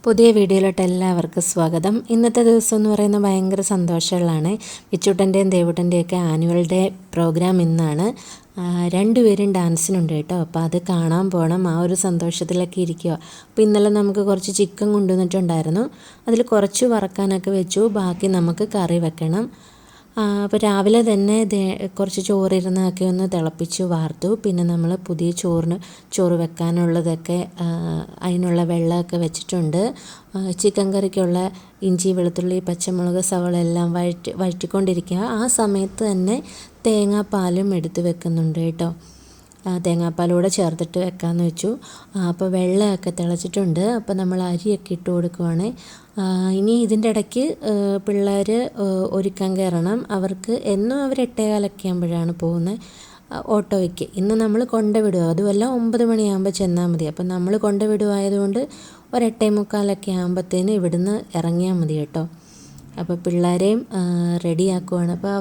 പുതിയ വീഡിയോയിലോട്ട് എല്ലാവർക്കും സ്വാഗതം. ഇന്നത്തെ ദിവസം എന്ന് പറയുന്നത് ഭയങ്കര സന്തോഷമുള്ളതാണ്. വിച്ചൂട്ടൻ്റെയും ദേവൂട്ടൻ്റെയൊക്കെ ആനുവൽ ഡേ പ്രോഗ്രാം ഇന്നാണ്. രണ്ടുപേരും ഡാൻസിനുണ്ട് കേട്ടോ. അപ്പോൾ അത് കാണാൻ പോകണം, ആ ഒരു സന്തോഷത്തിലൊക്കെ ഇരിക്കുക. അപ്പോൾ ഇന്നലെ നമുക്ക് കുറച്ച് ചിക്കൻ കൊണ്ടുവന്നിട്ടുണ്ടായിരുന്നു. അതിൽ കുറച്ച് വറക്കാനൊക്കെ വെച്ചു, ബാക്കി നമുക്ക് കറി വെക്കണം. അപ്പോൾ രാവിലെ തന്നെ കുറച്ച് ചോറിരുന്നതൊക്കെ ഒന്ന് തിളപ്പിച്ച് വാർത്തു. പിന്നെ നമ്മൾ പുതിയ ചോറ് വെക്കാനുള്ളതൊക്കെ അതിനുള്ള വെള്ളമൊക്കെ വെച്ചിട്ടുണ്ട്. ചിക്കൻ കറിക്കുള്ള ഇഞ്ചി, വെളുത്തുള്ളി, പച്ചമുളക്, സവോള എല്ലാം വഴറ്റിക്കൊണ്ടിരിക്കുക. ആ സമയത്ത് തന്നെ തേങ്ങാപ്പാലും എടുത്ത് വെക്കുന്നുണ്ട് കേട്ടോ. തേങ്ങാപ്പാലൂടെ ചേർത്തിട്ട് വെക്കാമെന്ന് വെച്ചു. അപ്പോൾ വെള്ളമൊക്കെ തിളച്ചിട്ടുണ്ട്. അപ്പോൾ നമ്മൾ അരിയൊക്കെ ഇട്ട് കൊടുക്കുവാണ്. ഇനി ഇതിൻ്റെ ഇടയ്ക്ക് പിള്ളേർ ഒരുക്കാൻ കയറണം. അവർക്ക് എന്നും അവർ 8:15 ആകുമ്പോഴാണ് പോകുന്നത് ഓട്ടോയ്ക്ക്. ഇന്ന് നമ്മൾ കൊണ്ടുവിടുക, അതുമല്ല 9 മണിയാകുമ്പോൾ ചെന്നാൽ മതി. അപ്പം നമ്മൾ കൊണ്ടുവിടുവായതുകൊണ്ട് ഒരു 8:45 ആകുമ്പോഴത്തേന് ഇവിടുന്ന് ഇറങ്ങിയാൽ മതി കേട്ടോ. അപ്പോൾ പിള്ളേരെയും റെഡിയാക്കുവാണ്. അപ്പോൾ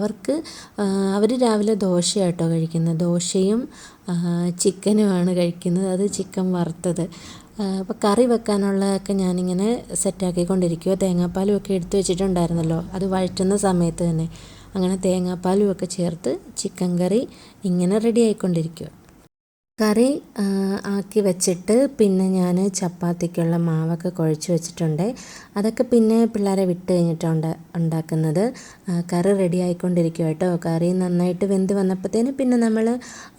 അവർ രാവിലെ ദോശയാട്ടോ കഴിക്കുന്നത്. ദോശയും ചിക്കനുമാണ് കഴിക്കുന്നത്. അത് ചിക്കൻ വറുത്തത്. അപ്പോൾ കറി വെക്കാനുള്ളതൊക്കെ ഞാനിങ്ങനെ സെറ്റാക്കിക്കൊണ്ടിരിക്കുക. തേങ്ങാപ്പാലും ഒക്കെ എടുത്തു വെച്ചിട്ടുണ്ടായിരുന്നല്ലോ, അത് വഴറ്റുന്ന സമയത്ത് തന്നെ അങ്ങനെ തേങ്ങാപ്പാലും ഒക്കെ ചേർത്ത് ചിക്കൻ കറി ഇങ്ങനെ റെഡി ആയിക്കൊണ്ടിരിക്കുക. കറി ആക്കി വെച്ചിട്ട് പിന്നെ ഞാൻ ചപ്പാത്തിക്കുള്ള മാവൊക്കെ കുഴച്ച് വെച്ചിട്ടുണ്ട്. അതൊക്കെ പിന്നെ പിള്ളേരെ വിട്ട് കഴിഞ്ഞിട്ടാണ് ഉണ്ടാക്കുന്നത്. കറി റെഡി ആയിക്കൊണ്ടിരിക്കുക കേട്ടോ. കറി നന്നായിട്ട് വെന്ത് വന്നപ്പോഴത്തേന് പിന്നെ നമ്മൾ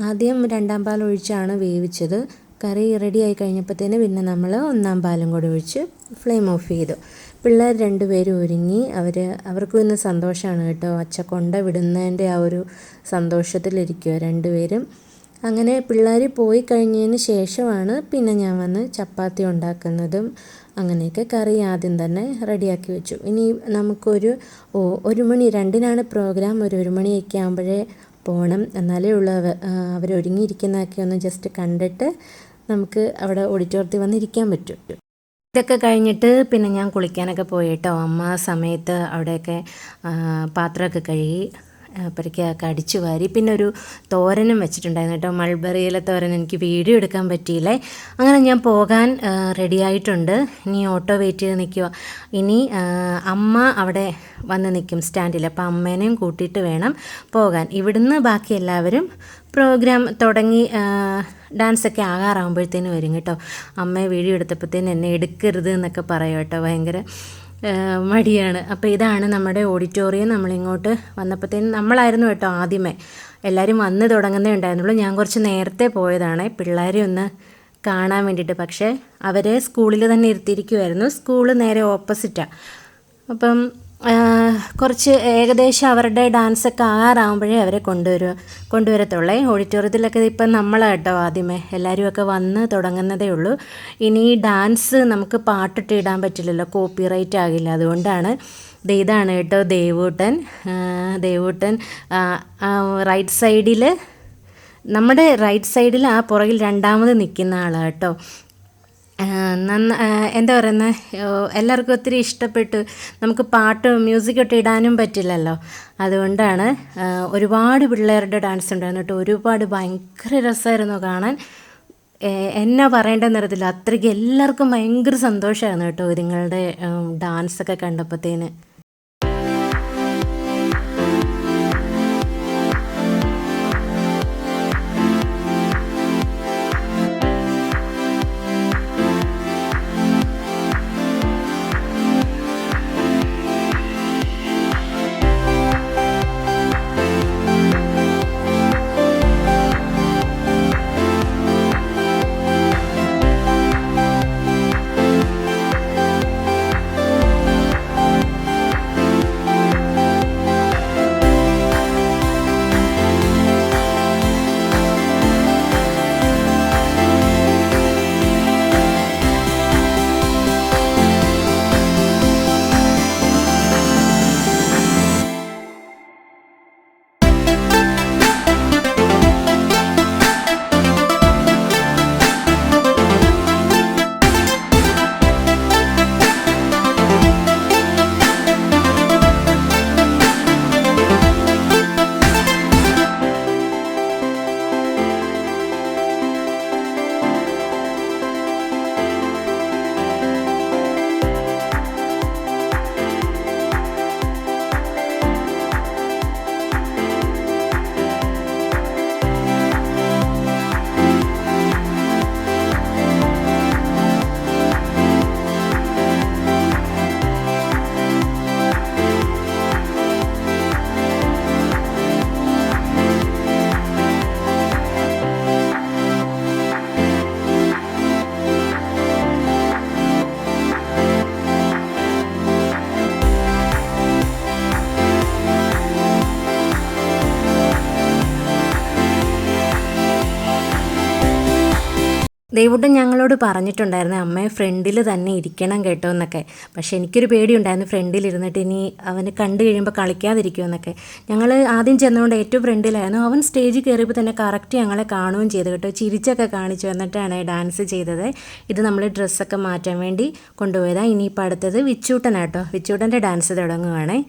ആദ്യം 2ാം പാൽ ഒഴിച്ചാണ് വേവിച്ചത്. കറി റെഡി ആയി കഴിഞ്ഞപ്പോഴത്തേന് പിന്നെ നമ്മൾ 1ാം പാലും കൂടി ഒഴിച്ച് ഫ്ലെയിം ഓഫ് ചെയ്തു. പിള്ളേർ രണ്ടുപേരും ഒരുങ്ങി. അവർക്കും ഇന്ന് സന്തോഷമാണ് കേട്ടോ. അച്ഛ കൊണ്ട വിടുന്നതിൻ്റെ ആ ഒരു സന്തോഷത്തിലിരിക്കുക രണ്ടുപേരും. അങ്ങനെ പിള്ളേർ പോയി കഴിഞ്ഞതിന് ശേഷമാണ് പിന്നെ ഞാൻ വന്ന് ചപ്പാത്തി ഉണ്ടാക്കുന്നതും. അങ്ങനെയൊക്കെ കറി ആദ്യം തന്നെ റെഡിയാക്കി വെച്ചു. ഇനി നമുക്കൊരു 1 മണി 2-നാണ് പ്രോഗ്രാം. ഒരു 1 മണിയൊക്കെ ആകുമ്പോഴേ പോകണം. എന്നാലേ ഉള്ളൂ അവരൊരുങ്ങിയിരിക്കുന്നതൊക്കെ ഒന്ന് ജസ്റ്റ് കണ്ടിട്ട് നമുക്ക് അവിടെ ഓഡിറ്റോറിയത്തിൽ വന്നിരിക്കാൻ പറ്റും. ഇതൊക്കെ കഴിഞ്ഞിട്ട് പിന്നെ ഞാൻ കുളിക്കാനൊക്കെ പോയി കേട്ടോ. അമ്മ സമയത്ത് അവിടെയൊക്കെ പാത്രമൊക്കെ കഴുകി അപ്പോഴേക്കൊക്കെ അടിച്ചു വാരി. പിന്നെ ഒരു തോരനും വെച്ചിട്ടുണ്ടായിരുന്നു കേട്ടോ, മൾബറിയിലെ തോരൻ. എനിക്ക് വീഡിയോ എടുക്കാൻ പറ്റിയില്ലേ. അങ്ങനെ ഞാൻ പോകാൻ റെഡിയായിട്ടുണ്ട്. ഇനി ഓട്ടോ വെയിറ്റ് ചെയ്ത് നിൽക്കുക. ഇനി അമ്മ അവിടെ വന്ന് നിൽക്കും സ്റ്റാൻഡിൽ. അപ്പോൾ അമ്മേനെയും കൂട്ടിയിട്ട് വേണം പോകാൻ. ഇവിടുന്ന് ബാക്കി എല്ലാവരും പ്രോഗ്രാം തുടങ്ങി ഡാൻസൊക്കെ ആകാറാകുമ്പോഴത്തേനും വരും കേട്ടോ. അമ്മയെ വീഡിയോ എടുത്തപ്പോഴത്തേനും എന്നെ എടുക്കരുത് എന്നൊക്കെ പറയും കേട്ടോ. ഭയങ്കര മടിയാണ്. അപ്പോൾ ഇതാണ് നമ്മുടെ ഓഡിറ്റോറിയം. നമ്മളിങ്ങോട്ട് വന്നപ്പോഴത്തേനും നമ്മളായിരുന്നു കേട്ടോ ആദ്യമേ. എല്ലാവരും വന്ന് തുടങ്ങുന്നേ ഉണ്ടായിരുന്നുള്ളൂ. ഞാൻ കുറച്ച് നേരത്തെ പോയതാണ് പിള്ളേരെ ഒന്ന് കാണാൻ വേണ്ടിയിട്ട്. പക്ഷേ അവരെ സ്കൂളിൽ തന്നെ ഇരുത്തിയിരിക്കുമായിരുന്നു. സ്കൂള് നേരെ ഓപ്പോസിറ്റാണ്. അപ്പം കുറച്ച് ഏകദേശം അവരുടെ ഡാൻസൊക്കെ ആകാറാകുമ്പോഴേ അവരെ കൊണ്ടുവരത്തുള്ളേ. ഓഡിറ്റോറിയത്തിലൊക്കെ ഇപ്പം നമ്മളാണ് കേട്ടോ ആദ്യമേ. എല്ലാവരുമൊക്കെ വന്ന് തുടങ്ങുന്നതേ ഉള്ളൂ. ഇനി ഡാൻസ് നമുക്ക് പാട്ടിട്ട് ഇടാൻ പറ്റില്ലല്ലോ, കോപ്പിറൈറ്റ് ആകില്ല. അതുകൊണ്ടാണ് ഇതാണ് കേട്ടോ ദേവൂട്ടൻ റൈറ്റ് സൈഡിൽ, നമ്മുടെ റൈറ്റ് സൈഡിൽ ആ പുറകിൽ 2ാമത് നിൽക്കുന്ന ആളാണ് കേട്ടോ. എന്താ പറയുന്നത്, എല്ലാവർക്കും ഒത്തിരി ഇഷ്ടപ്പെട്ടു. നമുക്ക് പാട്ട് മ്യൂസിക്കൊക്കെ ഇടാനും പറ്റില്ലല്ലോ. അതുകൊണ്ടാണ് ഒരുപാട് പിള്ളേരുടെ ഡാൻസ് ഉണ്ടായിരുന്നു കേട്ടോ. ഒരുപാട് ഭയങ്കര രസമായിരുന്നു കാണാൻ. എന്നാ പറയേണ്ടെന്ന് അറിയത്തില്ല, അത്രയ്ക്ക് എല്ലാവർക്കും ഭയങ്കര സന്തോഷമായിരുന്നു കേട്ടോ ഇതുങ്ങളുടെ ഡാൻസൊക്കെ കണ്ടപ്പോഴത്തേന്. ദേവുട്ടൻ ഞങ്ങളോട് പറഞ്ഞിട്ടുണ്ടായിരുന്നു അമ്മയെ ഫ്രണ്ടിൽ തന്നെ ഇരിക്കണം കേട്ടോ എന്നൊക്കെ. പക്ഷെ എനിക്കൊരു പേടിയുണ്ടായിരുന്നു ഫ്രണ്ടിലിരുന്നിട്ട് ഇനി അവന് കണ്ടു കഴിയുമ്പോൾ കളിക്കാതിരിക്കുമെന്നൊക്കെ. ഞങ്ങൾ ആദ്യം ചെന്നുകൊണ്ട് ഏറ്റവും ഫ്രണ്ടിലായിരുന്നു. അവൻ സ്റ്റേജിൽ കയറിയപ്പോൾ തന്നെ കറക്റ്റ് ഞങ്ങളെ കാണുകയും ചെയ്തു കേട്ടോ. ചിരിച്ചൊക്കെ കാണിച്ചു എന്നിട്ടാണ് ഡാൻസ് ചെയ്തത്. ഇത് നമ്മൾ ഡ്രസ്സൊക്കെ മാറ്റാൻ വേണ്ടി കൊണ്ടുപോയതാണ്. ഇനിയിപ്പോൾ അടുത്തത് വിച്ചൂട്ടനാട്ടോ. വിച്ചൂട്ടൻ്റെ ഡാൻസ് തുടങ്ങുവാണേ.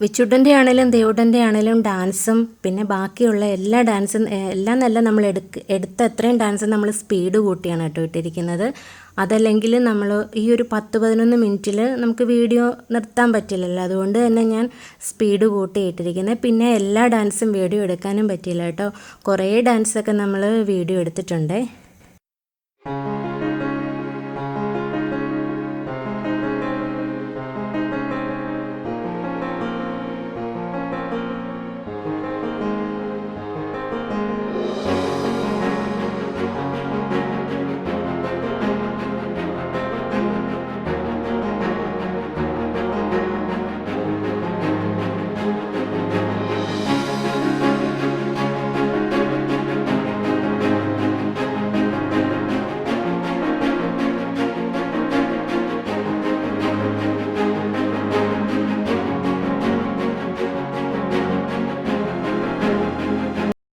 വിച്ചുട്ടൻ്റെ ആണെങ്കിലും ദേവുട്ടൻ്റെ ആണെങ്കിലും ഡാൻസും പിന്നെ ബാക്കിയുള്ള എല്ലാ ഡാൻസും എല്ലാം നല്ല നമ്മൾ എടുത്ത അത്രയും ഡാൻസും നമ്മൾ സ്പീഡ് കൂട്ടിയാണ് കേട്ടോ ഇട്ടിരിക്കുന്നത്. അതല്ലെങ്കിൽ നമ്മൾ ഈ ഒരു 10-11 മിനിറ്റിൽ നമുക്ക് വീഡിയോ നിർത്താൻ പറ്റില്ലല്ലോ. അതുകൊണ്ട് തന്നെ ഞാൻ സ്പീഡ് കൂട്ടി ഇട്ടിരിക്കുന്നത്. പിന്നെ എല്ലാ ഡാൻസും വീഡിയോ എടുക്കാനും പറ്റില്ല കേട്ടോ. കുറേ ഡാൻസൊക്കെ നമ്മൾ വീഡിയോ എടുത്തിട്ടുണ്ട്.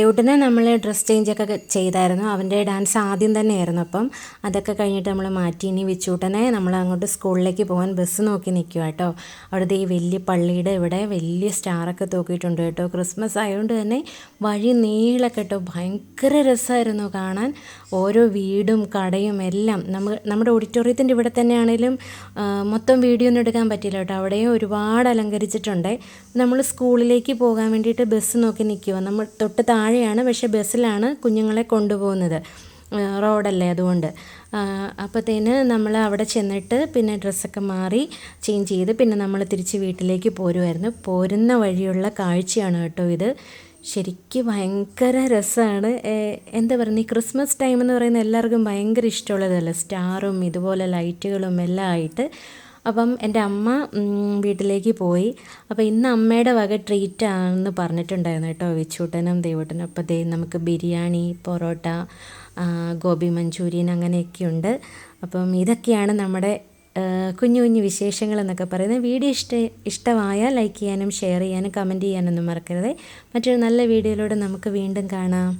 ദേവുട്ടനെ നമ്മൾ ഡ്രസ് ചേഞ്ചൊക്കെ ചെയ്തായിരുന്നു. അവൻ്റെ ഡാൻസ് ആദ്യം തന്നെയായിരുന്നു. അപ്പം അതൊക്കെ കഴിഞ്ഞിട്ട് നമ്മൾ മാറ്റി. ഇനി വിച്ചൂട്ടനെ നമ്മൾ അങ്ങോട്ട് സ്കൂളിലേക്ക് പോകാൻ ബസ് നോക്കി നിൽക്കുക കേട്ടോ. അവിടുത്തെ ഈ വലിയ പള്ളിയുടെ ഇവിടെ വലിയ സ്റ്റാറൊക്കെ തൂക്കിയിട്ടുണ്ട് കേട്ടോ. ക്രിസ്മസ് ആയതുകൊണ്ട് തന്നെ വഴി നീളെ കേട്ടോ. ഭയങ്കര രസമായിരുന്നു കാണാൻ. ഓരോ വീടും കടയും എല്ലാം നമ്മുടെ ഓഡിറ്റോറിയത്തിൻ്റെ ഇവിടെ തന്നെയാണെങ്കിലും മൊത്തം വീഡിയോ ഒന്നും എടുക്കാൻ പറ്റില്ല കേട്ടോ. അവിടെയും ഒരുപാട് അലങ്കരിച്ചിട്ടുണ്ട്. നമ്മൾ സ്കൂളിലേക്ക് പോകാൻ വേണ്ടിയിട്ട് ബസ് നോക്കി നിൽക്കുക. നമ്മൾ തൊട്ട് താഴെയാണ്, പക്ഷേ ബസ്സിലാണ് കുഞ്ഞുങ്ങളെ കൊണ്ടുപോകുന്നത്. റോഡല്ലേ, അതുകൊണ്ട്. അപ്പോഴത്തേന് നമ്മൾ അവിടെ ചെന്നിട്ട് പിന്നെ ഡ്രസ്സൊക്കെ മാറി ചേഞ്ച് ചെയ്ത് പിന്നെ നമ്മൾ തിരിച്ച് വീട്ടിലേക്ക് പോരുമായിരുന്നു. പോരുന്ന വഴിയുള്ള കാഴ്ചയാണ് കേട്ടോ ഇത്. ശരിക്കും ഭയങ്കര രസമാണ്. എന്താ പറയുക, ഈ ക്രിസ്മസ് ടൈം എന്ന് പറയുന്നത് എല്ലാവർക്കും ഭയങ്കര ഇഷ്ടമുള്ളതല്ലേ, സ്റ്റാറും ഇതുപോലെ ലൈറ്റുകളും എല്ലാം ആയിട്ട്. അപ്പം എൻ്റെ അമ്മ വീട്ടിലേക്ക് പോയി. അപ്പോൾ ഇന്ന് അമ്മയുടെ വക ട്രീറ്റാണെന്ന് പറഞ്ഞിട്ടുണ്ടായിരുന്നു കേട്ടോ വിച്ചൂട്ടനും ദേവൂട്ടനും. അപ്പോൾ ദേ നമുക്ക് ബിരിയാണി, പൊറോട്ട, ഗോബി മഞ്ചൂരിയൻ അങ്ങനെയൊക്കെയുണ്ട്. അപ്പം ഇതൊക്കെയാണ് നമ്മുടെ കുഞ്ഞു കുഞ്ഞു വിശേഷങ്ങൾ എന്നൊക്കെ പറയുന്നത്. വീഡിയോ ഇഷ്ടമായാൽ ലൈക്ക് ചെയ്യാനും ഷെയർ ചെയ്യാനും കമൻറ്റ് ചെയ്യാനൊന്നും മറക്കരുത്. മറ്റൊരു നല്ല വീഡിയോയിലൂടെ നമുക്ക് വീണ്ടും കാണാം.